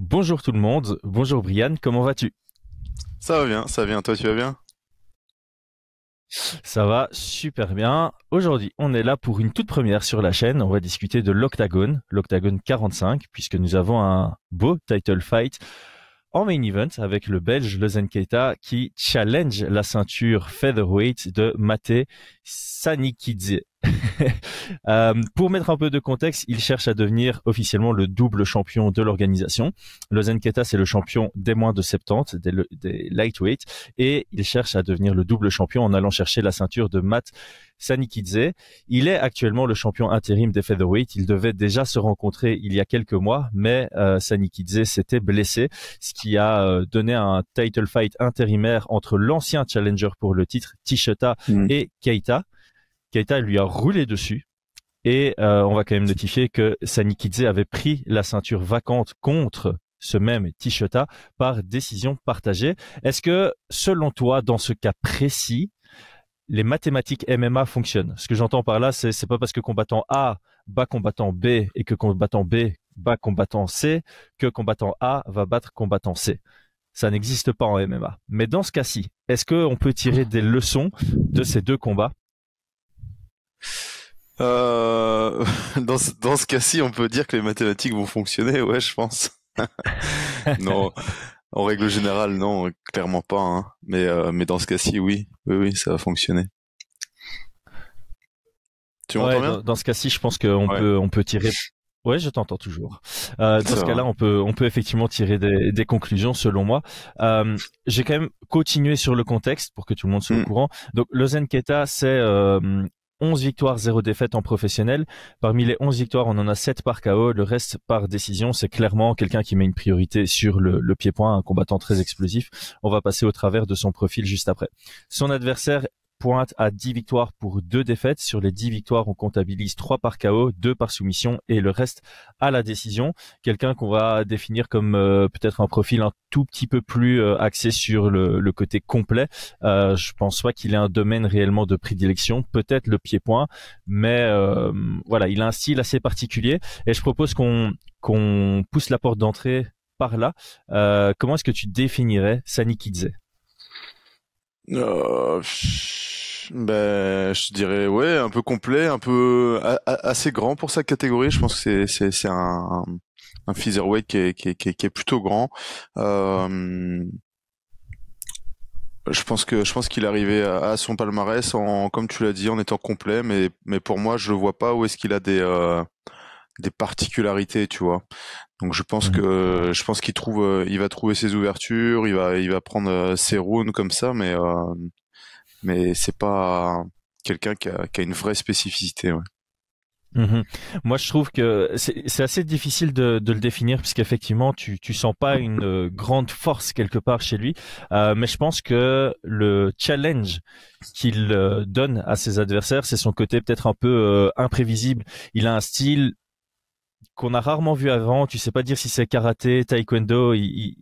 Bonjour tout le monde, bonjour Brian, comment vas-tu? Ça va bien, toi tu vas bien? Ça va super bien. Aujourd'hui, on est là pour une toute première sur la chaîne. On va discuter de l'Octagone 45, puisque nous avons un beau title fight en main event avec le Belge Lezen Keita qui challenge la ceinture featherweight de Mate Sanikidze. Pour mettre un peu de contexte, il cherche à devenir officiellement le double champion de l'organisation. Lezen Keita, c'est le champion des moins de 70, des lightweight, et il cherche à devenir le double champion en allant chercher la ceinture de Matt Sanikidze. Il est actuellement le champion intérim des featherweight. Ils devaient déjà se rencontrer il y a quelques mois, mais Sanikidze s'était blessé, ce qui a donné un title fight intérimaire entre l'ancien challenger pour le titre, Tishota, Hmm. et Keita. Keita lui a roulé dessus. Et on va quand même notifier que Sanikidze avait pris la ceinture vacante contre ce même Tishota par décision partagée. Est-ce que, selon toi, dans ce cas précis, les mathématiques MMA fonctionnent? Ce que j'entends par là, c'est pas parce que combattant A bat combattant B et que combattant B bat combattant C que combattant A va battre combattant C. Ça n'existe pas en MMA. Mais dans ce cas-ci, est-ce qu'on peut tirer des leçons de ces deux combats? Euh, dans ce cas-ci, on peut dire que les mathématiques vont fonctionner, ouais, je pense. Non, en règle générale, non, clairement pas, hein. Mais dans ce cas-ci, oui, oui, oui, ça va fonctionner. Tu m'entends Ouais, bien? dans ce cas-ci, je pense qu'on Ouais, peut, on peut tirer. Ouais, je t'entends toujours. Dans ça ce va. cas-là, on peut effectivement tirer des conclusions, selon moi. J'ai quand même continué sur le contexte pour que tout le monde soit au Hmm. courant. Donc, Lozen Keta, c'est 11 victoires, 0 défaites en professionnel. Parmi les 11 victoires, on en a 7 par KO, le reste par décision. C'est clairement quelqu'un qui met une priorité sur le pied-point, un combattant très explosif. On va passer au travers de son profil juste après. Son adversaire pointe à 10 victoires pour 2 défaites. Sur les 10 victoires, on comptabilise 3 par KO, 2 par soumission et le reste à la décision. Quelqu'un qu'on va définir comme peut-être un profil un tout petit peu plus axé sur le côté complet. Je pense pas qu'il ait un domaine réellement de prédilection, peut-être le pied-point, mais voilà, il a un style assez particulier et je propose qu'on pousse la porte d'entrée par là. Comment est-ce que tu définirais Sani Kidze? Ben, je dirais, ouais, un peu complet, un peu assez grand pour sa catégorie. Je pense que c'est un featherweight qui est plutôt grand. Euh, je pense qu'il est arrivé à son palmarès en, comme tu l'as dit, en étant complet, mais pour moi, je vois pas où est-ce qu'il a des particularités, tu vois. Donc je pense qu'il trouve, il va trouver ses ouvertures, il va prendre ses rounds comme ça, mais c'est pas quelqu'un qui a une vraie spécificité, ouais. Mhm. Moi, je trouve que c'est assez difficile de le définir puisqu'effectivement, tu sens pas une grande force quelque part chez lui. Mais je pense que le challenge qu'il donne à ses adversaires, c'est son côté peut-être un peu imprévisible. Il a un style qu'on a rarement vu avant. Tu sais pas dire si c'est karaté, taekwondo. Il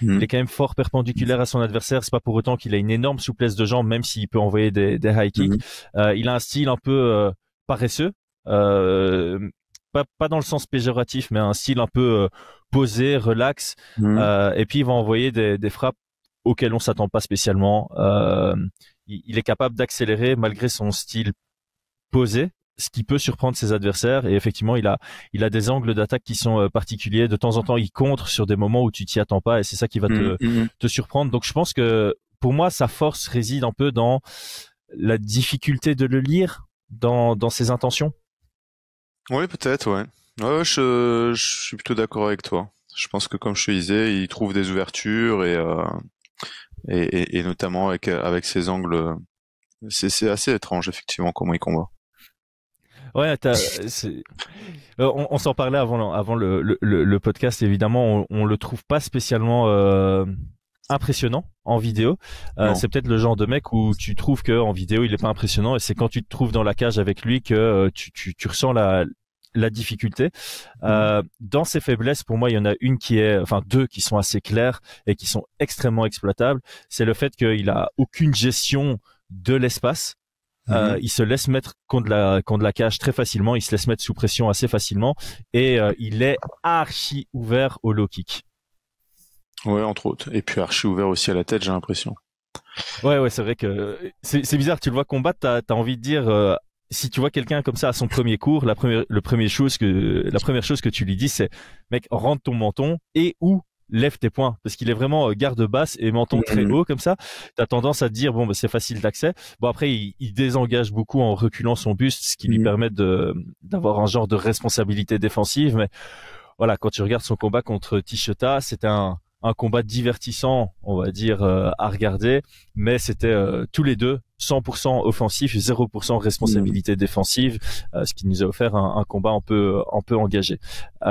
Mhm. est quand même fort perpendiculaire à son adversaire. C'est pas pour autant qu'il a une énorme souplesse de jambes, même s'il peut envoyer des high kicks. Mhm. Il a un style un peu paresseux, euh, pas dans le sens péjoratif, mais un style un peu posé, relax. Mhm. Et puis il va envoyer des frappes auxquelles on s'attend pas spécialement. Il est capable d'accélérer malgré son style posé, ce qui peut surprendre ses adversaires. Et effectivement, il a des angles d'attaque qui sont particuliers. De temps en temps, il contre sur des moments où tu t'y attends pas, et c'est ça qui va Mhm. Mhm. te surprendre. Donc, je pense que pour moi, sa force réside un peu dans la difficulté de le lire, dans ses intentions. Ouais, peut-être, ouais. Ouais, ouais, je suis plutôt d'accord avec toi. Je pense que comme je te disais, il trouve des ouvertures et notamment avec ses angles. C'est assez étrange, effectivement, comment il combat. Ouais, on s'en parlait avant le podcast. Évidemment, on le trouve pas spécialement impressionnant en vidéo. Non. C'est peut-être le genre de mec où tu trouves que en vidéo il est pas impressionnant et c'est quand tu te trouves dans la cage avec lui que tu ressens la difficulté. Mhm. Dans ses faiblesses, pour moi, il y en a une enfin deux qui sont assez claires et qui sont extrêmement exploitables. C'est le fait qu'il a aucune gestion de l'espace. Mhm. Il se laisse mettre contre la cage très facilement, il se laisse mettre sous pression assez facilement et il est archi ouvert au low kick. Ouais, entre autres. Et puis archi ouvert aussi à la tête, j'ai l'impression. Ouais, c'est vrai que c'est bizarre. Tu le vois combattre, t'as envie de dire. Si tu vois quelqu'un comme ça à son premier cours, la première chose que tu lui dis, c'est, mec, rentre ton menton et ou lève tes poings, parce qu'il est vraiment garde basse et menton très Mhm. haut comme ça. T'as tendance à te dire, bon, bah, c'est facile d'accès. Bon, après, il désengage beaucoup en reculant son buste, ce qui lui Mhm. permet d'avoir un genre de responsabilité défensive. Mais voilà, quand tu regardes son combat contre Tishota, c'était un combat divertissant, on va dire, à regarder, mais c'était tous les deux 100% offensif, 0% Mhm. responsabilité défensive, ce qui nous a offert un combat un peu engagé.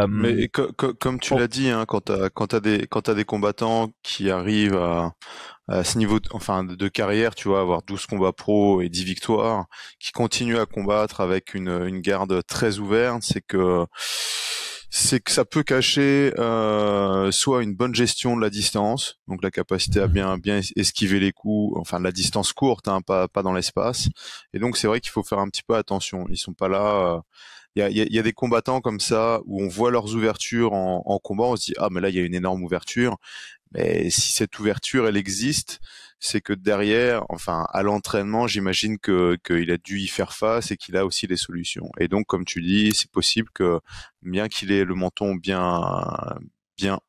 Mais comme tu Oh, l'as dit, hein, quand t'as des combattants qui arrivent à ce niveau, enfin, de carrière, tu vois, avoir 12 combats pro et 10 victoires, qui continuent à combattre avec une garde très ouverte, c'est que ça peut cacher soit une bonne gestion de la distance, donc la capacité à bien esquiver les coups, enfin de la distance courte, hein, pas dans l'espace. Et donc c'est vrai qu'il faut faire un petit peu attention. Ils sont pas là. Il y a des combattants comme ça où on voit leurs ouvertures en combat, on se dit ah mais là il y a une énorme ouverture. Mais si cette ouverture, elle existe, c'est que derrière, enfin, à l'entraînement, j'imagine que qu'il a dû y faire face et qu'il a aussi des solutions. Et donc, comme tu dis, c'est possible que, bien qu'il ait le menton bien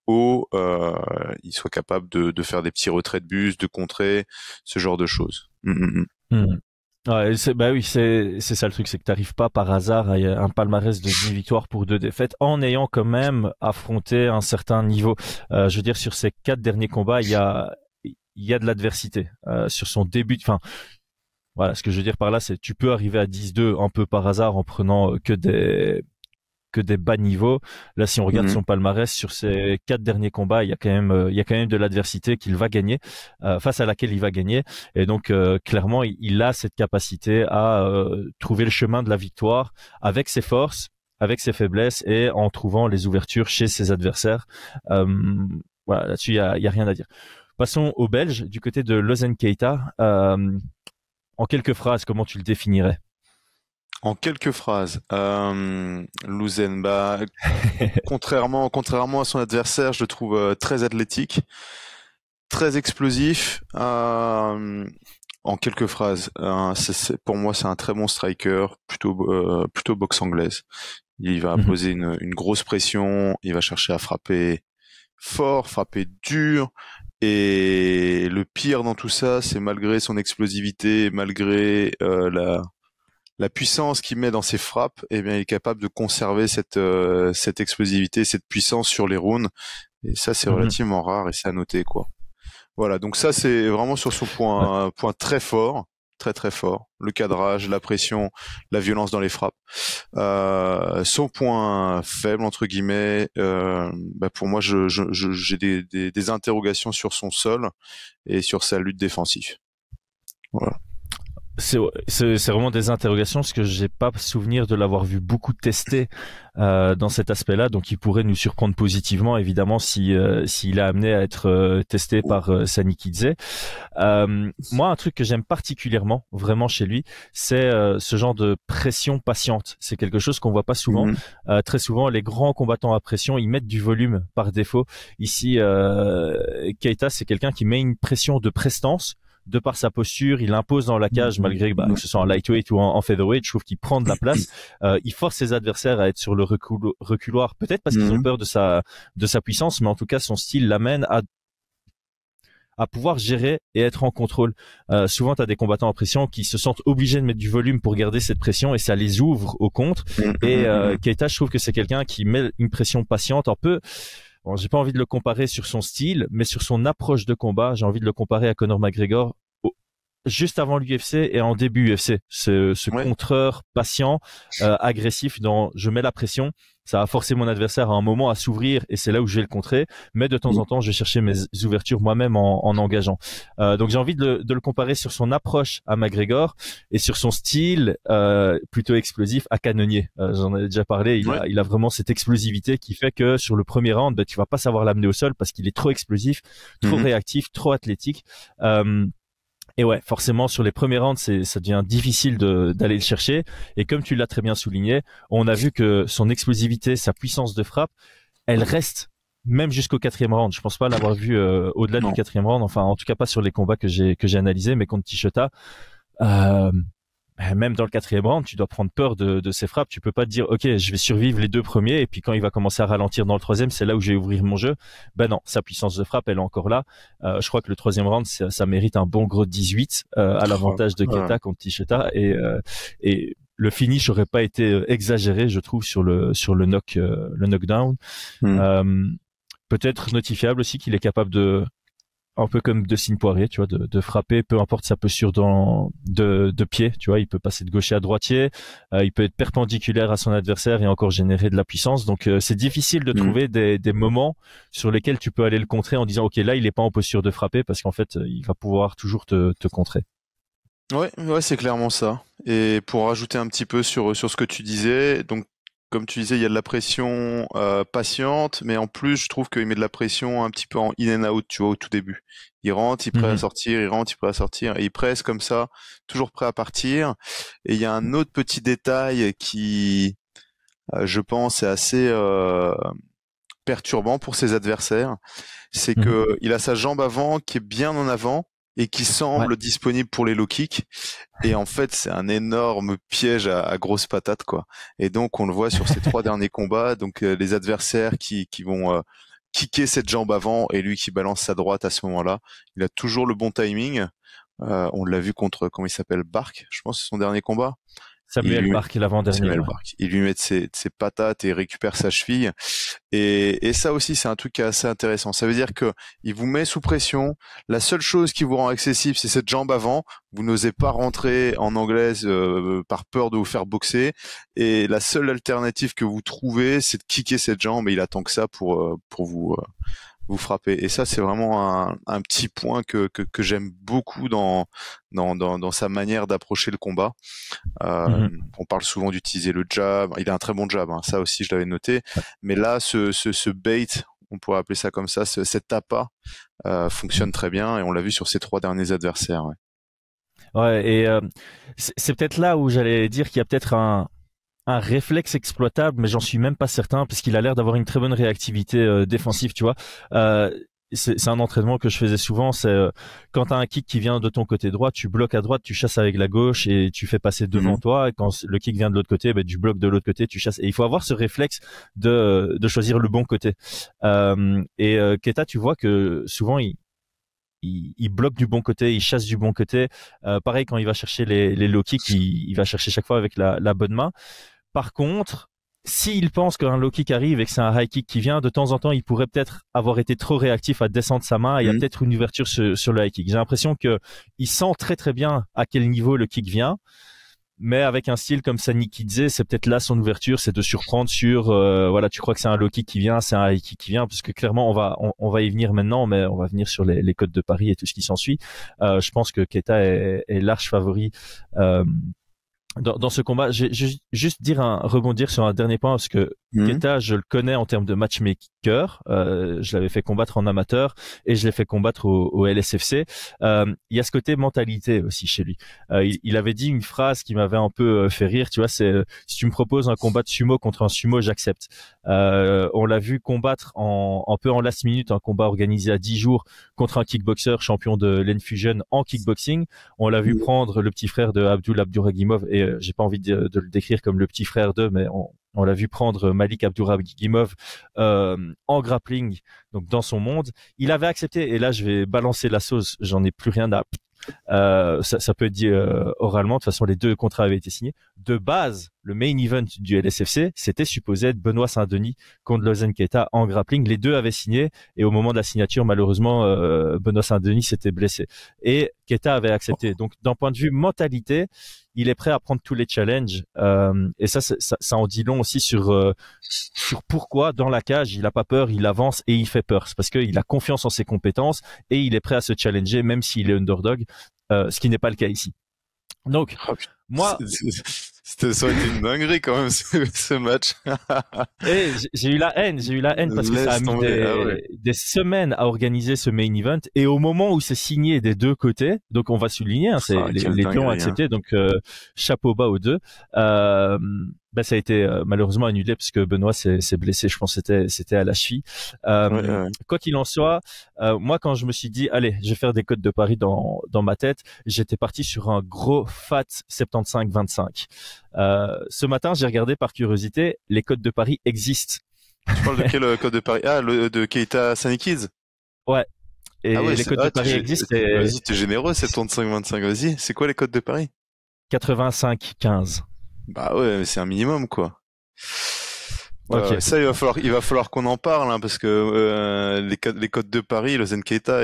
haut, il soit capable de faire des petits retraits de buste, de contrer, ce genre de choses. hmm. Ouais, bah oui, c'est ça le truc, c'est que t'arrives pas par hasard à un palmarès de 10 victoires pour 2 défaites en ayant quand même affronté un certain niveau. Je veux dire, sur ces 4 derniers combats, il y a de l'adversité. Sur son début, enfin, voilà, ce que je veux dire par là, c'est tu peux arriver à 10-2 un peu par hasard en prenant que des bas niveaux. Là, si on regarde Mhm. son palmarès sur ses 4 derniers combats, il y a quand même de l'adversité qu'il va gagner, face à laquelle il va gagner. Et donc, clairement, il a cette capacité à trouver le chemin de la victoire avec ses forces, avec ses faiblesses et en trouvant les ouvertures chez ses adversaires. Euh, voilà, là-dessus, il y a rien à dire. Passons aux Belges du côté de Lozen Keita. En quelques phrases, comment tu le définirais? En quelques phrases, Louzen, bah, contrairement à son adversaire, je le trouve très athlétique, très explosif. En quelques phrases, pour moi, c'est un très bon striker, plutôt boxe anglaise. Il va Mhm. imposer une grosse pression, il va chercher à frapper fort, frapper dur. Et le pire dans tout ça, c'est malgré son explosivité, malgré la puissance qu'il met dans ses frappes, eh bien, il est capable de conserver cette explosivité, cette puissance sur les rounds. Et ça, c'est Mhm. relativement rare et c'est à noter, quoi. Voilà, donc ça c'est vraiment sur son point très fort, très très fort. Le cadrage, la pression, la violence dans les frappes. Son point faible entre guillemets, bah pour moi j'ai des interrogations sur son sol et sur sa lutte défensive. Voilà. C'est vraiment des interrogations parce que j'ai pas souvenir de l'avoir vu beaucoup tester dans cet aspect-là, donc il pourrait nous surprendre positivement évidemment si s'il est amené à être testé par Sani Kidze. Moi, un truc que j'aime particulièrement vraiment chez lui, c'est ce genre de pression patiente. C'est quelque chose qu'on voit pas souvent. Mhm. Très souvent, les grands combattants à pression, ils mettent du volume par défaut. Ici, Keita, c'est quelqu'un qui met une pression de prestance de par sa posture, il impose dans la cage malgré bah, que ce soit en lightweight ou en featherweight. Je trouve qu'il prend de la place. Il force ses adversaires à être sur le reculoir, peut-être parce qu'ils ont Mhm. peur de sa puissance, mais en tout cas son style l'amène à pouvoir gérer et être en contrôle. Souvent, tu as des combattants en pression qui se sentent obligés de mettre du volume pour garder cette pression et ça les ouvre au contre. Mhm. Et Mhm. Keita, je trouve que c'est quelqu'un qui met une pression patiente un peu. Bon, j'ai pas envie de le comparer sur son style, mais sur son approche de combat, j'ai envie de le comparer à Conor McGregor juste avant l'UFC et en début UFC. Ce Ouais. contreur patient, agressif dans je mets la pression, ça va forcer mon adversaire à un moment à s'ouvrir et c'est là où je vais le contrer. Mais de temps en temps, je vais chercher mes ouvertures moi-même en engageant. Donc j'ai envie de le comparer sur son approche à McGregor et sur son style plutôt explosif à Cannonier. J'en ai déjà parlé. Ouais. Il a vraiment cette explosivité qui fait que sur le premier round, ben, tu vas pas savoir l'amener au sol parce qu'il est trop explosif, trop Mhm. réactif, trop athlétique. Et ouais, forcément, sur les premiers rounds, ça devient difficile d'aller le chercher. Et comme tu l'as très bien souligné, on a vu que son explosivité, sa puissance de frappe, elle reste. même jusqu'au quatrième round. Je pense pas l'avoir vu au-delà du Non. quatrième round. Enfin, en tout cas pas sur les combats que j'ai analysés, mais contre Tichota. Euh, Même dans le quatrième round, tu dois prendre peur de ses frappes. Tu peux pas te dire, ok, je vais survivre les deux premiers, et puis quand il va commencer à ralentir dans le troisième, c'est là où je vais ouvrir mon jeu. Ben non, sa puissance de frappe, elle est encore là. Je crois que le troisième round, ça mérite un bon gros 18 à l'avantage de Keita contre Tichota, et le finish aurait pas été exagéré, je trouve, sur le knockdown. Euh, Peut-être notifiable aussi qu'il est capable de, un peu comme Dustin Poirier, tu vois, de frapper, peu importe sa posture de pied, tu vois, il peut passer de gaucher à droitier, il peut être perpendiculaire à son adversaire et encore générer de la puissance. Donc c'est difficile de trouver des moments sur lesquels tu peux aller le contrer en disant ok, là il est pas en posture de frapper, parce qu'en fait il va pouvoir toujours te contrer. Ouais, ouais, c'est clairement ça. Et pour rajouter un petit peu sur ce que tu disais, donc comme tu disais, il y a de la pression patiente, mais en plus, je trouve qu'il met de la pression un petit peu en in and out, tu vois, au tout début. Il rentre, il est prêt à sortir, il rentre, il est prêt à sortir, et il presse comme ça, toujours prêt à partir. Et il y a un autre petit détail qui, je pense, est assez perturbant pour ses adversaires, c'est que il a sa jambe avant qui est bien en avant et qui semble disponible pour les low kicks. Et en fait, c'est un énorme piège à grosse patate, quoi. Et donc, on le voit sur ces 3 derniers combats. Donc, les adversaires qui vont kicker cette jambe avant et lui qui balance sa droite à ce moment-là. Il a toujours le bon timing. On l'a vu contre, comment il s'appelle, Bark, je pense, c'est son dernier combat. Samuel Bark l'avant-dernier. Il lui met de ses patates et il récupère sa cheville. Et ça aussi, c'est un truc qui est assez intéressant. Ça veut dire que il vous met sous pression. La seule chose qui vous rend accessible, c'est cette jambe avant. Vous n'osez pas rentrer en anglaise par peur de vous faire boxer. Et la seule alternative que vous trouvez, c'est de kicker cette jambe. Et il attend que ça pour vous frapper. Et ça, c'est vraiment un petit point que j'aime beaucoup dans sa manière d'approcher le combat. On parle souvent d'utiliser le jab. Il a un très bon jab, hein. Ça aussi, je l'avais noté. Mais là, ce bait, on pourrait appeler ça comme ça, cet appât, fonctionne très bien. Et on l'a vu sur ses 3 derniers adversaires. Ouais, et c'est peut-être là où j'allais dire qu'il y a peut-être un réflexe exploitable, mais j'en suis même pas certain, parce qu'il a l'air d'avoir une très bonne réactivité défensive, tu vois. C'est un entraînement que je faisais souvent, c'est quand tu as un kick qui vient de ton côté droit, tu bloques à droite, tu chasses avec la gauche et tu fais passer devant toi, et quand le kick vient de l'autre côté, ben, tu bloques de l'autre côté, tu chasses. Et il faut avoir ce réflexe de choisir le bon côté. Keita, tu vois que souvent il bloque du bon côté, il chasse du bon côté. Pareil, quand il va chercher les low kicks, il va chercher chaque fois avec la bonne main. Par contre, s'il pense qu'un low kick arrive et que c'est un high kick qui vient, de temps en temps, il pourrait peut-être avoir été trop réactif à descendre sa main, et il y a peut-être une ouverture sur le high kick. J'ai l'impression que il sent très très bien à quel niveau le kick vient, mais avec un style comme Sani Kidze, c'est peut-être là son ouverture, c'est de surprendre sur voilà, tu crois que c'est un low kick qui vient, c'est un high kick qui vient, parce que clairement on va y venir maintenant, mais on va venir sur les codes de Paris et tout ce qui s'ensuit. Je pense que Keita est large favori dans ce combat. J'ai juste rebondir sur un dernier point, parce que Keita, je le connais en termes de matchmaker. Je l'avais fait combattre en amateur et je l'ai fait combattre au LSFC. Il y a ce côté mentalité aussi chez lui. Il avait dit une phrase qui m'avait un peu fait rire, tu vois, c'est si tu me proposes un combat de sumo contre un sumo, j'accepte. On l'a vu combattre un peu en last minute, un combat organisé à 10 jours contre un kickboxer champion de l'Enfusion en kickboxing. On l'a vu prendre le petit frère de Abduragimov, et j'ai pas envie de le décrire comme le petit frère d'eux, mais on l'a vu prendre Malik Abduragimov en grappling, donc dans son monde. Il avait accepté, et là je vais balancer la sauce, j'en ai plus rien à... ça peut être dit oralement, de toute façon les 2 contrats avaient été signés. De base, le main event du LSFC, c'était supposé être Benoît Saint-Denis contre Lozen Keita en grappling. Les 2 avaient signé, et au moment de la signature, malheureusement, Benoît Saint-Denis s'était blessé. Et Keita avait accepté. Donc, d'un point de vue mentalité, il est prêt à prendre tous les challenges. Et ça en dit long aussi sur pourquoi, dans la cage, il a pas peur, il avance et il fait peur. C'est parce qu'il a confiance en ses compétences et il est prêt à se challenger, même s'il est underdog, ce qui n'est pas le cas ici. Donc, moi... Ça aurait été une dinguerie quand même, ce match. Et j'ai eu la haine parce que ça a mis des semaines à organiser ce main event, et au moment où c'est signé des 2 côtés, donc on va souligner, hein, les 2 ont accepté, donc chapeau bas aux 2. bah ça a été malheureusement annulé parce que Benoît s'est blessé. Je pense que c'était à la cheville. Ouais. Quoi qu'il en soit, moi quand je me suis dit allez, je vais faire des cotes de paris dans ma tête, j'étais parti sur un gros fat 75-25. Ce matin, j'ai regardé par curiosité, les cotes de paris existent. Tu parles de quel code de Paris? Ah, le de Keita Sunny Kids? Ouais. Ah ouais, Et les cotes de Paris existent. Et vas-y, t'es généreux, 75-25, vas-y. C'est quoi les codes de Paris? 85-15. Bah ouais, mais c'est un minimum, quoi. Ok. Ça, il va falloir qu'on en parle, hein, parce que les codes de Paris, le Zen Keita,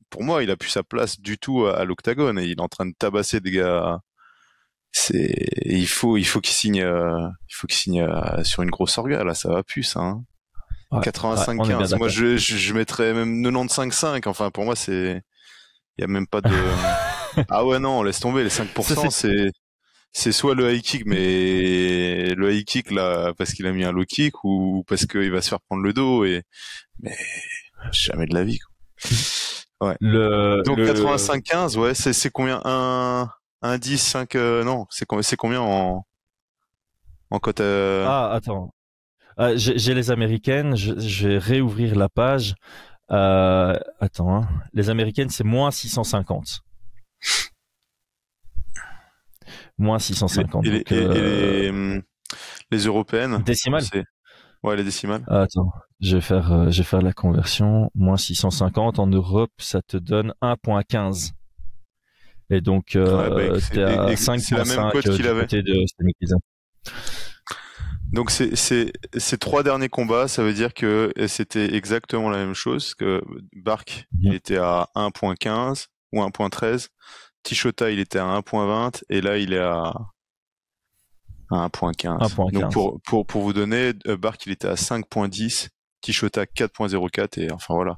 pour moi, il a plus sa place du tout à l'Octagone. Et il est en train de tabasser des gars. Il faut qu'il signe sur une grosse orga. Là, ça va plus, ça. Hein. Ouais, ouais, on est bien 85-15. Moi, d'accord. je mettrais même 95-5. Enfin, pour moi, il y a même pas de. Ah ouais, non, laisse tomber. Les Ça, 5%, c'est soit le high kick, mais le high kick là parce qu'il a mis un low kick ou parce qu'il va se faire prendre le dos mais jamais de la vie, quoi. Ouais. Donc le, 85-15, ouais, c'est combien un 10 5 non, c'est combien en cote attends. J'ai les américaines. Je vais réouvrir la page. Attends. Hein. Les américaines, c'est moins 650. Moins et 650. et les Donc, et, les européennes, décimales. c'est ouais, les décimales. Attends. Je vais faire la conversion. Moins 650 en Europe, ça te donne 1,15. Et donc, Ouais, bah t'es à c'est la même 5,5 cote qu'il du avait. côté de Stanislas. Donc ces trois derniers combats, ça veut dire que c'était exactement la même chose, que Bark, il Mhm. était à 1.15 ou 1.13, Tishota, il était à 1.20 et là il est à 1.15. Donc 1,15. pour vous donner, Bark, il était à 5.10, Tishota 4.04 et enfin voilà.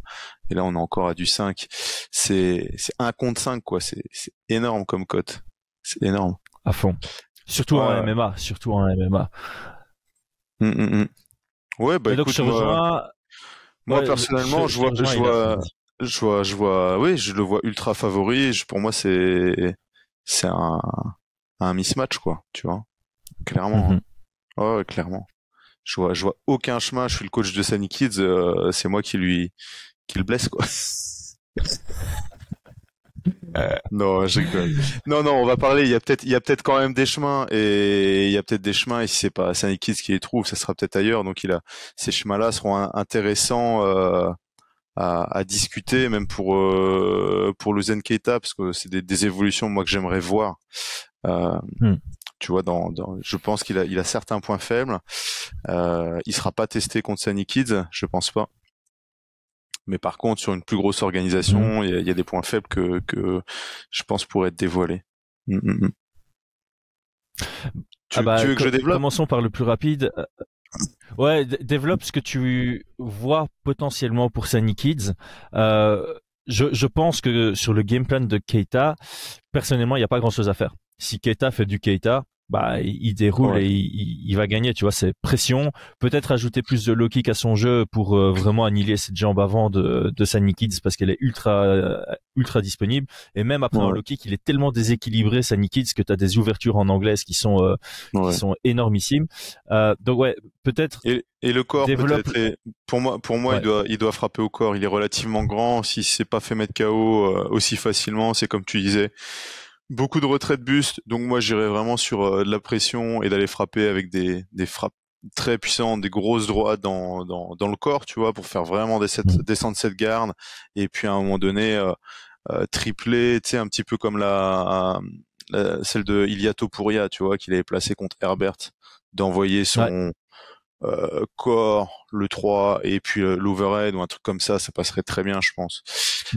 Et là on est encore à du 5. C'est 1 contre 5 quoi, c'est énorme comme cote. C'est énorme. À fond. Surtout en Ouais. MMA. Surtout en MMA. Hum, hum, hum. Ouais, bah Et donc, je écoute, te rejoins. moi Ouais, personnellement, je te rejoins, il a. Vas-y. oui, je le vois ultra favori. Pour moi, c'est un mismatch, quoi, tu vois, clairement. Mhm. Hein. Ouais, ouais, clairement. Je vois aucun chemin. Je suis le coach de Sunny Kids. C'est moi qui le blesse, quoi. Non, je rigole. Non, non, on va parler. Il y a peut-être quand même des chemins et il y a peut-être des chemins. Et si c'est pas Sunny Kids qui les trouve, ça sera peut-être ailleurs. Donc ces chemins-là seront intéressants. À discuter, même pour le Zen Keita, parce que c'est des évolutions moi que j'aimerais voir. Euh, Mhm. tu vois, je pense il a certains points faibles. Il sera pas testé contre Sunny Kids, je pense pas. Mais par contre, sur une plus grosse Mhm. organisation, il y a des points faibles que je pense pourraient être dévoilés. Mm, mm, mm. Ah Tu bah, veux que je développe? commençons par le plus rapide. Ouais, développe ce que tu vois potentiellement pour Sunny Kids. Je pense que sur le game plan de Keita, personnellement, il n'y a pas grand-chose à faire. Si Keita fait du Keita, bah, il déroule Ouais. et il va gagner, tu vois, c'est pression. Peut-être ajouter plus de low kick à son jeu pour vraiment annihiler cette jambe avant de Sunny Kids parce qu'elle est ultra disponible. Et même après un Ouais. low kick, il est tellement déséquilibré, Sunny Kids, que tu as des ouvertures en anglaise qui Ouais. sont énormissimes. Donc ouais, peut-être Et le corps développe. peut-être. Et pour moi, Ouais. il doit frapper au corps. Il est relativement grand. Si c'est pas fait mettre KO aussi facilement, c'est comme tu disais, beaucoup de retrait de buste. Donc moi, j'irais vraiment sur de la pression et d'aller frapper avec des frappes très puissantes, des grosses droites dans le corps, tu vois, pour faire vraiment Mm. descendre cette garde. Et puis à un moment donné, tripler, tu sais, un petit peu comme celle de Ilia Topuria, tu vois, qu'il avait placé contre Herbert, d'envoyer Ouais. son corps, le 3 et puis l'overhead ou un truc comme ça passerait très bien, je pense.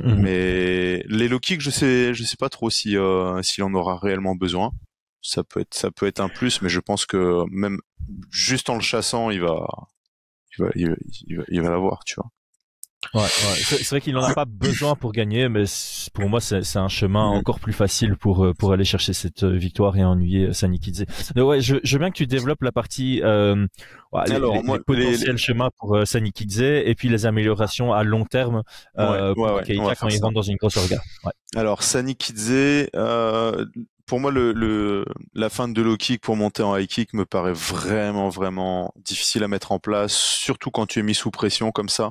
Mhm. Mais les low kicks, je sais pas trop si s'il en aura réellement besoin. Ça peut être un plus, mais je pense que même juste en le chassant, il va l'avoir, tu vois. Ouais, ouais. C'est vrai qu'il en a pas besoin pour gagner, mais pour moi, c'est un chemin encore plus facile pour aller chercher cette victoire et ennuyer Sani Kidze. Mais ouais, je veux bien que tu développes la partie, ouais, Alors les moi, potentiels chemins pour Sani Kidze et puis les améliorations à long terme ouais, ouais, pour ouais, on va Keita quand faire il ça. rentre dans une grosse orga. Ouais. Alors Sani Kidze, pour moi la fin de low kick pour monter en high kick me paraît vraiment vraiment difficile à mettre en place, surtout quand tu es mis sous pression comme ça.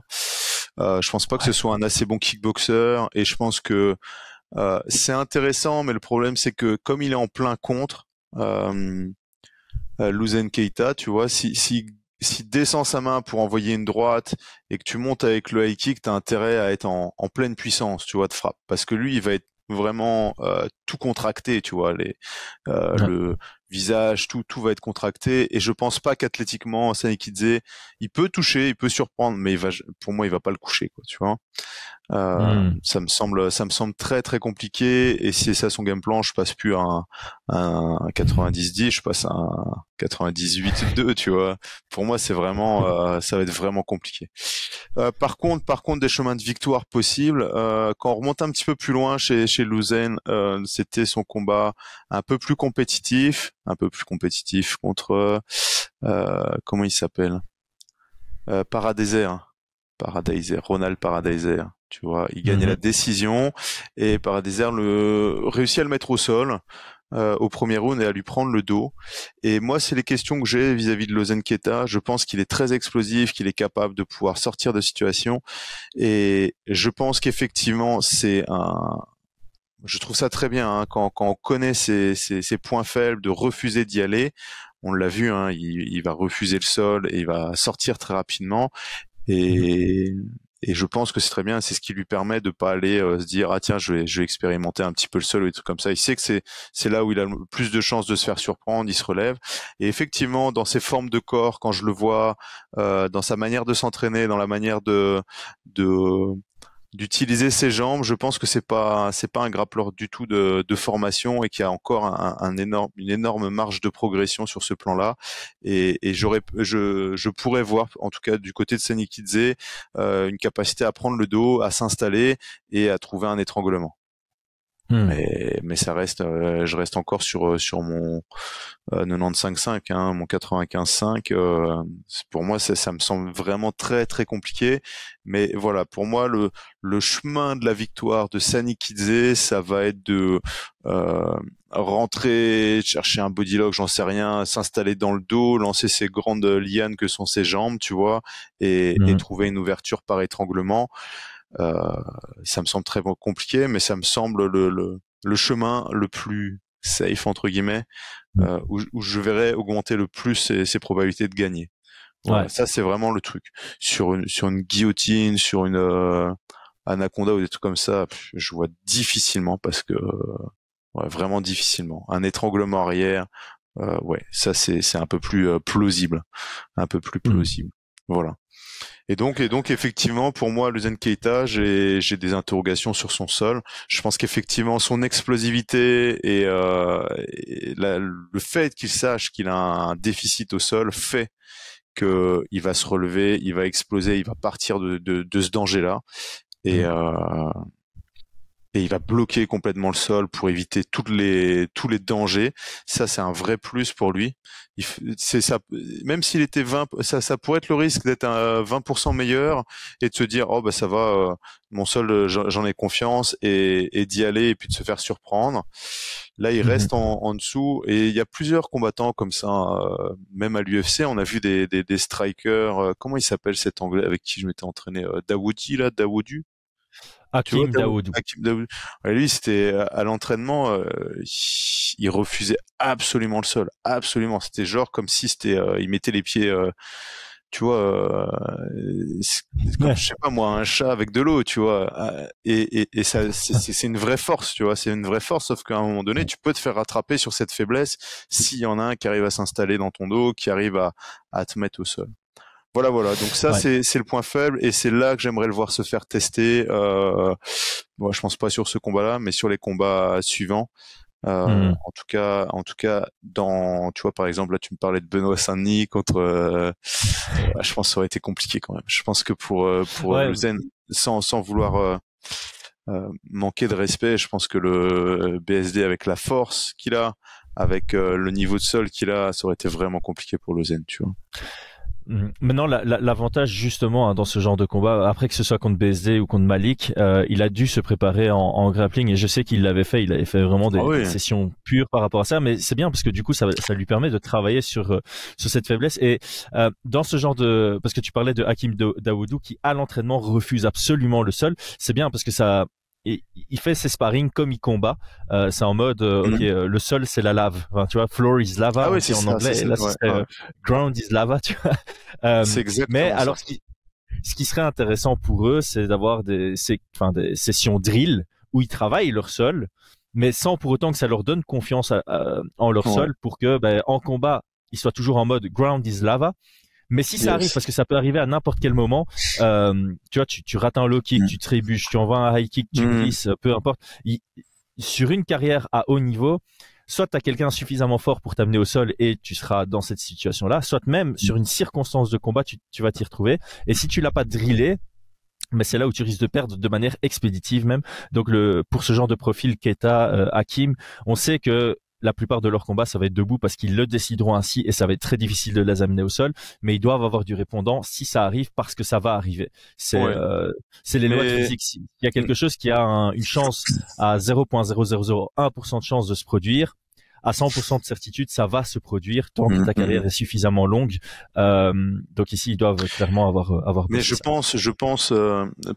Je pense pas que ce Ouais. soit un assez bon kickboxer et je pense que c'est intéressant, mais le problème c'est que comme il est en plein contre, euh, Louzen Keita, tu vois, si descend sa main pour envoyer une droite et que tu montes avec le high kick, t'as intérêt à être en pleine puissance, tu vois, de frappe, parce que lui, il va être vraiment tout contracté, tu vois, Ouais. le visage, tout va être contracté. Et je pense pas qu'athlétiquement, Sanikidze, il peut toucher, il peut surprendre, mais pour moi, il va pas le coucher, quoi, tu vois. Hmm. Ça me semble très très compliqué. Et si c'est ça son game plan, je passe plus à un 90-10, je passe à un 98-2, tu vois. Pour moi, c'est vraiment, ça va être vraiment compliqué. Par contre, des chemins de victoire possibles. Quand on remonte un petit peu plus loin chez Louzen, c'était son combat un peu plus compétitif contre, comment il s'appelle? Paradiser. Paradiser, Ronald Paradiser. Tu vois, il gagnait la Mhm. décision et Paradiser réussit à le mettre au sol au premier round et à lui prendre le dos. Et moi, c'est les questions que j'ai vis-à-vis de Lozen Keta. Je pense qu'il est très explosif, qu'il est capable de pouvoir sortir de situations. Et je pense qu'effectivement, je trouve ça très bien hein, quand on connaît ses points faibles, de refuser d'y aller. On l'a vu, hein, il va refuser le sol et il va sortir très rapidement. Mhm. Et, et je pense que c'est très bien, c'est ce qui lui permet de pas aller se dire ah tiens je vais expérimenter un petit peu le sol ou des trucs comme ça. Il sait que c'est là où il a le plus de chances de se faire surprendre, il se relève. Et effectivement dans ses formes de corps, quand je le vois, dans sa manière de s'entraîner, dans la manière de d'utiliser ses jambes, je pense que c'est pas un grappleur du tout de formation et qu'il y a encore une énorme marge de progression sur ce plan-là. Et je pourrais voir, en tout cas du côté de Sanikidze, une capacité à prendre le dos, à s'installer et à trouver un étranglement. Hmm. Mais ça reste, je reste encore sur mon 95,5, hein, mon 95,5. Pour moi, ça me semble vraiment très très compliqué. Mais voilà, pour moi, le chemin de la victoire de Sanikidze, ça va être de euh, rentrer, chercher un bodylock, j'en sais rien, s'installer dans le dos, lancer ces grandes lianes que sont ses jambes, tu vois, et Mhm. trouver une ouverture par étranglement. Euh, Ça me semble très compliqué, mais ça me semble le chemin le plus safe entre guillemets, Mhm. où je verrais augmenter le plus ses probabilités de gagner. Voilà, Ouais. ça c'est vraiment le truc. Sur une guillotine, sur une anaconda ou des trucs comme ça, je vois difficilement parce que ouais, vraiment difficilement. Un étranglement arrière, ouais, ça c'est un peu plus plausible, un peu plus Hmm. plausible. Voilà. Et donc effectivement, pour moi, Luzen Keita, j'ai des interrogations sur son sol. Je pense qu'effectivement, son explosivité et le fait qu'il sache qu'il a un déficit au sol fait que il va se relever, il va exploser, il va partir de ce danger-là. Et, Mhm. euh, et il va bloquer complètement le sol pour éviter tous les dangers. Ça, c'est un vrai plus pour lui. C'est ça, même s'il était 20, ça pourrait être le risque d'être un 20% meilleur et de se dire, oh, bah, ça va, mon sol, j'en ai confiance et d'y aller et puis de se faire surprendre. Là, il Mhm. reste en dessous et il y a plusieurs combattants comme ça, même à l'UFC, on a vu des strikers, comment il s'appelle cet anglais avec qui je m'étais entraîné, Dawoudi, tu vois, Hakim Daoudou. Hakim Daoud. Ouais, lui, c'était à l'entraînement, il refusait absolument le sol, absolument. C'était genre comme si il mettait les pieds, tu vois, comme Ouais. je sais pas moi, un chat avec de l'eau, tu vois. Et ça, c'est une vraie force, tu vois. C'est une vraie force, sauf qu'à un moment donné, tu peux te faire rattraper sur cette faiblesse s'il y en a un qui arrive à s'installer dans ton dos, qui arrive à te mettre au sol. Voilà, voilà. Donc ça, Ouais. c'est le point faible et c'est là que j'aimerais le voir se faire tester. Bon, je pense pas sur ce combat-là, mais sur les combats suivants. Mhm. En tout cas, tu vois, par exemple, là, tu me parlais de Benoît Saint-Denis contre. Ouais, je pense que ça aurait été compliqué quand même. Je pense que pour Ouais. Lausanne, sans vouloir manquer de respect, je pense que le BSD avec la force qu'il a, avec le niveau de sol qu'il a, ça aurait été vraiment compliqué pour Lausanne, tu vois. Maintenant, l'avantage justement dans ce genre de combat, après que ce soit contre BSD ou contre Malik, il a dû se préparer en grappling et je sais qu'il l'avait fait. Il avait fait vraiment des sessions pures par rapport à ça, mais c'est bien parce que du coup, ça lui permet de travailler sur cette faiblesse. Et dans ce genre de, parce que tu parlais de Hakim Dawoudou qui à l'entraînement refuse absolument le sol, c'est bien parce que ça. Et il fait ses sparring comme il combat. C'est en mode, ok, le sol c'est la lave. Enfin, tu vois, floor is lava Ah oui, en anglais. Et là, c'est ground is lava. Tu vois. C'est exactement mais ça. alors, ce qui serait intéressant pour eux, c'est d'avoir des sessions drill où ils travaillent leur sol, mais sans pour autant que ça leur donne confiance en leur sol pour que, en combat, ils soient toujours en mode ground is lava. Mais si ça arrive, parce que ça peut arriver à n'importe quel moment, tu vois, tu rates un low kick, tu trébuches, tu envoies un high kick, tu glisses, peu importe. Sur une carrière à haut niveau, soit tu as quelqu'un suffisamment fort pour t'amener au sol et tu seras dans cette situation-là, soit même sur une circonstance de combat, tu vas t'y retrouver. Et si tu l'as pas drillé, mais c'est là où tu risques de perdre de manière expéditive même. Donc pour ce genre de profil, Keita, Hakim, on sait que la plupart de leurs combats, ça va être debout parce qu'ils le décideront ainsi et ça va être très difficile de les amener au sol. Mais ils doivent avoir du répondant si ça arrive parce que ça va arriver. C'est les lois de physique. S'il y a quelque chose qui a une chance à 0,0001% de chance de se produire, à 100% de certitude, ça va se produire tant que ta carrière est suffisamment longue. Donc ici, ils doivent clairement avoir. Mais je pense,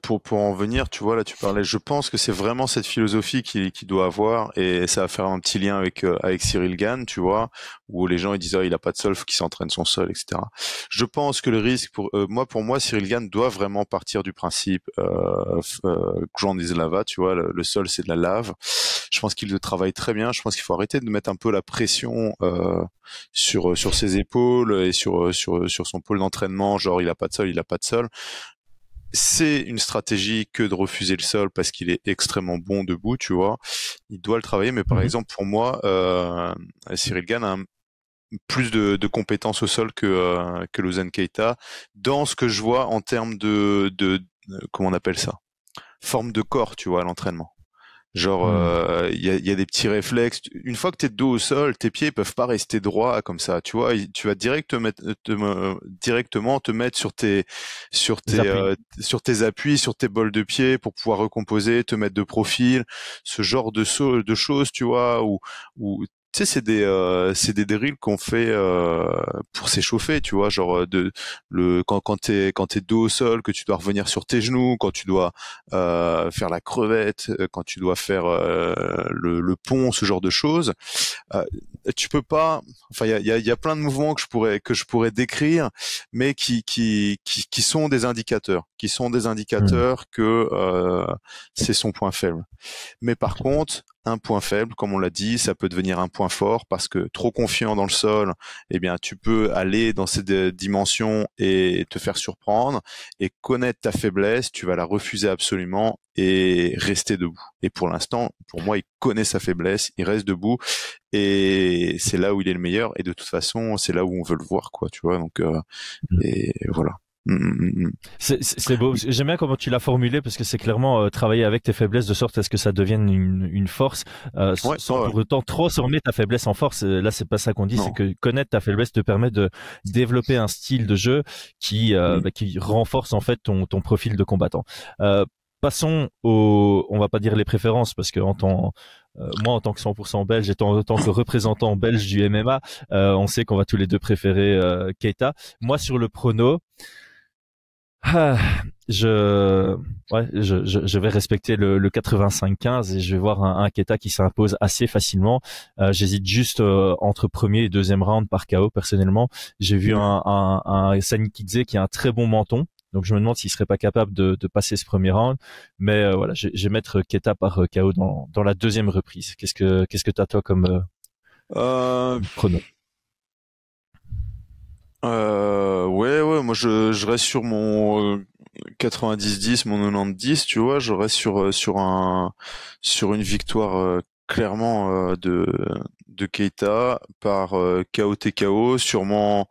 pour en venir, tu vois, là, tu parlais, je pense que c'est vraiment cette philosophie qui doit avoir, et ça va faire un petit lien avec Cyril Gane, tu vois, où les gens ils disent, il a pas de sol, faut qu'il s'entraîne son sol, etc. Je pense que le risque pour moi, Cyril Gane doit vraiment partir du principe, ground is lava, tu vois, le sol c'est de la lave. Je pense qu'il le travaille très bien. Je pense qu'il faut arrêter de mettre un peu la pression sur ses épaules et sur son pôle d'entraînement. Genre il a pas de sol. C'est une stratégie que de refuser le sol parce qu'il est extrêmement bon debout, tu vois. Il doit le travailler, mais par exemple pour moi, Cyril Gane a plus de compétences au sol que Lausanne Keita dans ce que je vois en termes de comment on appelle ça, forme de corps, tu vois, à l'entraînement. Genre, il y a des petits réflexes. Une fois que t'es de dos au sol, tes pieds peuvent pas rester droits comme ça. Tu vois, tu vas directement te mettre sur tes appuis, sur tes bols de pied pour pouvoir recomposer, te mettre de profil, ce genre de choses, tu vois, ou tu sais, c'est des drills qu'on fait pour s'échauffer, tu vois, genre quand t'es dos au sol, que tu dois revenir sur tes genoux, quand tu dois faire la crevette, quand tu dois faire le pont, ce genre de choses. Tu peux pas. Enfin, il y a plein de mouvements que je pourrais décrire, mais qui sont des indicateurs, que c'est son point faible. Mais par contre, un point faible, comme on l'a dit, ça peut devenir un point fort parce que trop confiant dans le sol, eh bien, tu peux aller dans cette dimension et te faire surprendre, et connaître ta faiblesse, tu vas la refuser absolument et rester debout. Et pour l'instant, pour moi, il connaît sa faiblesse, il reste debout, et c'est là où il est le meilleur, et de toute façon, c'est là où on veut le voir, quoi, tu vois, donc, et voilà. C'est beau. J'aime bien comment tu l'as formulé parce que c'est clairement travailler avec tes faiblesses de sorte à ce que ça devienne une force sans pour autant transformer ta faiblesse en force. Là, c'est pas ça qu'on dit, c'est que connaître ta faiblesse te permet de développer un style de jeu qui renforce en fait ton profil de combattant. Passons on va pas dire les préférences parce que moi, en tant que 100% belge et en tant que représentant belge du MMA, on sait qu'on va tous les deux préférer Keita. Moi, sur le prono, je vais respecter le 85-15 et je vais voir un Keita qui s'impose assez facilement. J'hésite juste entre premier et deuxième round par KO personnellement. J'ai vu un Sanikidze qui a un très bon menton. Donc je me demande s'il serait pas capable de passer ce premier round, mais voilà, je vais mettre Keita par KO dans la deuxième reprise. Qu'est-ce que t'as toi comme prono? Ouais, moi je reste sur mon 90-10, mon 90-10, tu vois, je reste sur une victoire clairement de Keita par KO TKO, sûrement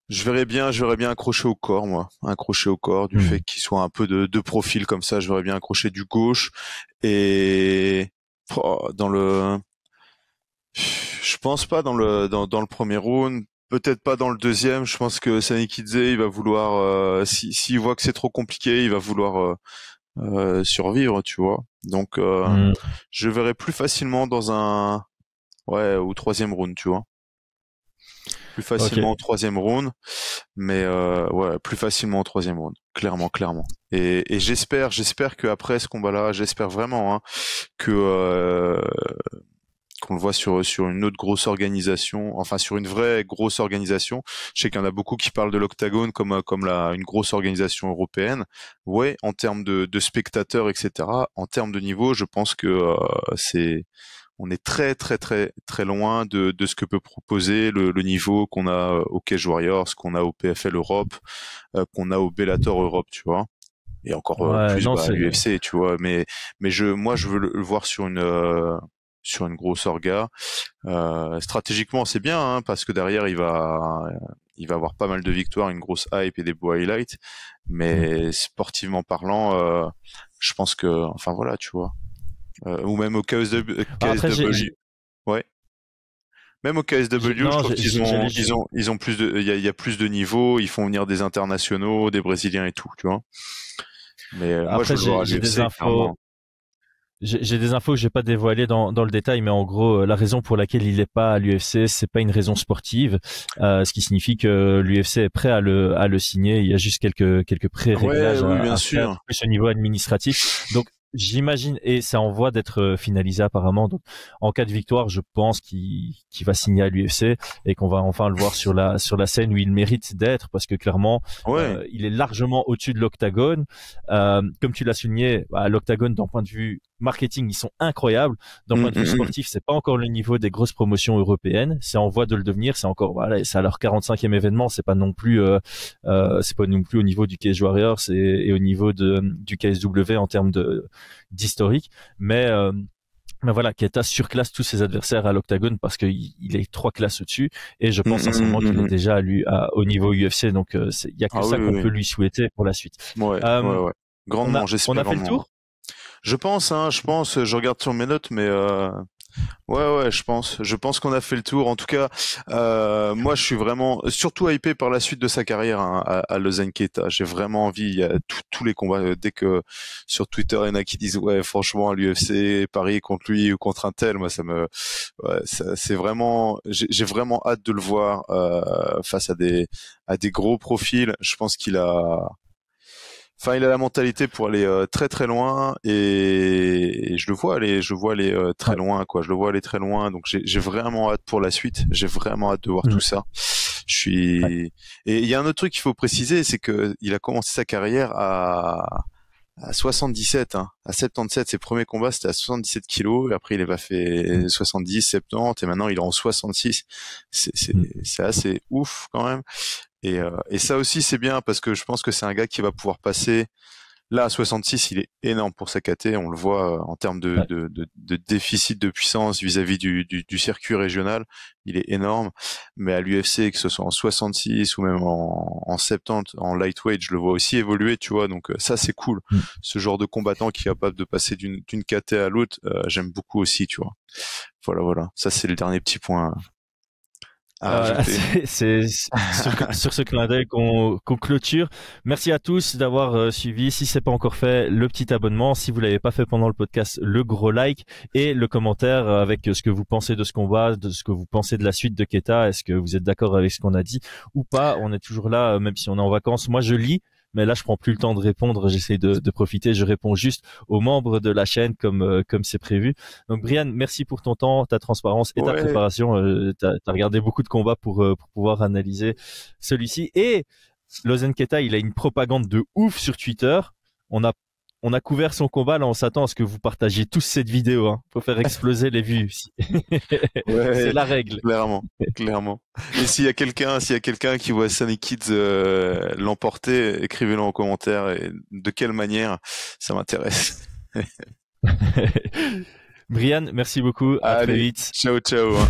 Je verrais bien accrocher au corps, moi. Accrocher au corps, du fait qu'il soit un peu de profil comme ça. Je verrais bien accrocher du gauche. Et dans le, je pense pas dans le premier round. Peut-être pas dans le deuxième. Je pense que Sanikidze, il va vouloir, s'il voit que c'est trop compliqué, il va vouloir survivre, tu vois. Donc, Hmm. je verrais plus facilement dans un, ouais, au troisième round, tu vois. Plus Ok. facilement au troisième round. Mais ouais, plus facilement au troisième round, clairement, clairement. Et j'espère que après ce combat-là, j'espère vraiment hein, que qu'on le voit sur une autre grosse organisation, enfin sur une vraie grosse organisation. Je sais qu'il y en a beaucoup qui parlent de l'Octagone comme une grosse organisation européenne. Ouais, en termes de spectateurs, etc. En termes de niveau, je pense que c'est on est très très très très loin de ce que peut proposer le niveau qu'on a au Cage Warriors, qu'on a au PFL Europe, qu'on a au Bellator Europe, tu vois. Et encore Ouais, plus non, à c'est l'UFC, tu vois. Mais moi je veux le voir sur une grosse orga. Stratégiquement c'est bien hein, parce que derrière il va avoir pas mal de victoires, une grosse hype et des beaux highlights. hmm. Mais sportivement parlant, je pense que enfin voilà, tu vois. Ou même au Après, KSW. Ouais. Même au KSW, je non, trouve qu'ils j'allais ils ont plus de, il y a plus de niveaux, ils font venir des internationaux, des Brésiliens et tout, tu vois. Mais moi, je après, veux le voir à j'ai des l'UFC, infos. clairement. J'ai des infos que je vais pas dévoiler dans le détail, mais en gros, la raison pour laquelle il est pas à l'UFC, c'est pas une raison sportive, ce qui signifie que l'UFC est prêt à le signer. Il y a juste quelques Ouais, pré-réglages oui, bien à faire, sûr. plus au niveau administratif. Donc, j'imagine, et c'est en voie d'être finalisé apparemment. Donc, en cas de victoire, je pense qu'il va signer à l'UFC et qu'on va enfin le voir sur la scène où il mérite d'être, parce que clairement, Ouais. il est largement au-dessus de l'octagone. Comme tu l'as souligné, l'octagone, d'un point de vue marketing, ils sont incroyables. D'un Mm, point de vue mm, mm. sportif, c'est pas encore le niveau des grosses promotions européennes. C'est en voie de le devenir. C'est encore, voilà, c'est à leur 45e événement. C'est pas non plus au niveau du Cage Warriors et au niveau du KSW en termes d'historique. Mais voilà, Keita surclasse tous ses adversaires à l'octagone parce qu'il est 3 classes au-dessus, et je Mm, pense mm, sincèrement qu'il mm, est mm. déjà au niveau UFC. Donc il y a que Ah oui, ça qu'on peut oui, lui souhaiter pour la suite. oui. Ouais, ouais, Euh, ouais. on Grandement, a on j'espère a fait le grandement. tour. Je pense, je regarde sur mes notes, mais ouais, ouais, je pense. Je pense qu'on a fait le tour. En tout cas, moi, je suis vraiment, surtout hypé par la suite de sa carrière hein, à Lausanne Keita. J'ai vraiment envie. Il y a tous les combats. Dès que sur Twitter, il y en a qui disent ouais, franchement, à l'UFC, Paris contre lui ou contre un tel, moi, ouais, c'est vraiment, j'ai vraiment hâte de le voir face à des gros profils. Je pense qu'il a Enfin, il a la mentalité pour aller très très loin et je le vois aller très Ouais. loin quoi. Je le vois aller très loin, donc j'ai vraiment hâte pour la suite. J'ai vraiment hâte de voir tout Mhm. ça. Je Ouais. suis et il y a un autre truc qu'il faut préciser, c'est que il a commencé sa carrière à 77, hein, à 77. Ses premiers combats c'était à 77 kilos et après il a fait 70, 70 et maintenant il est en 66. Mhm. C'est assez ouf quand même. Et ça aussi, c'est bien parce que je pense que c'est un gars qui va pouvoir passer. Là, à 66, il est énorme pour sa KT. On le voit en termes Ouais. de déficit de puissance vis-à-vis du circuit régional. Il est énorme. Mais à l'UFC, que ce soit en 66 ou même en 70, en lightweight, je le vois aussi évoluer, tu vois. Donc ça, c'est cool. Mhm. Ce genre de combattant qui est capable de passer d'une KT à l'autre, j'aime beaucoup aussi, tu vois. Voilà, voilà. Ça, c'est le dernier petit point à Voilà, rajouter. c'est sur ce clin d'œil qu'on clôture. Merci à tous d'avoir suivi. Si c'est pas encore fait, le petit abonnement. Si vous l'avez pas fait pendant le podcast, le gros like et le commentaire avec ce que vous pensez de ce combat, de ce que vous pensez de la suite de Keita. Est-ce que vous êtes d'accord avec ce qu'on a dit ou pas? On est toujours là, même si on est en vacances. Moi, je lis. Mais là, je prends plus le temps de répondre. J'essaie de profiter. Je réponds juste aux membres de la chaîne comme c'est prévu. Donc Brian, merci pour ton temps, ta transparence et ta Ouais, préparation. T'as regardé beaucoup de combats pour pouvoir analyser celui-ci. Et Lozen Keta, il a une propagande de ouf sur Twitter. On a on a couvert son combat. Là, on s'attend à ce que vous partagiez tous cette vidéo. Hein. Faut faire exploser les vues. C'est ouais, la règle. clairement, clairement. Et s'il y a quelqu'un qui voit Sunny Kids l'emporter, écrivez-le en commentaire et de quelle manière, ça m'intéresse. Brian, merci beaucoup. À très Allez, vite. ciao, ciao. Hein.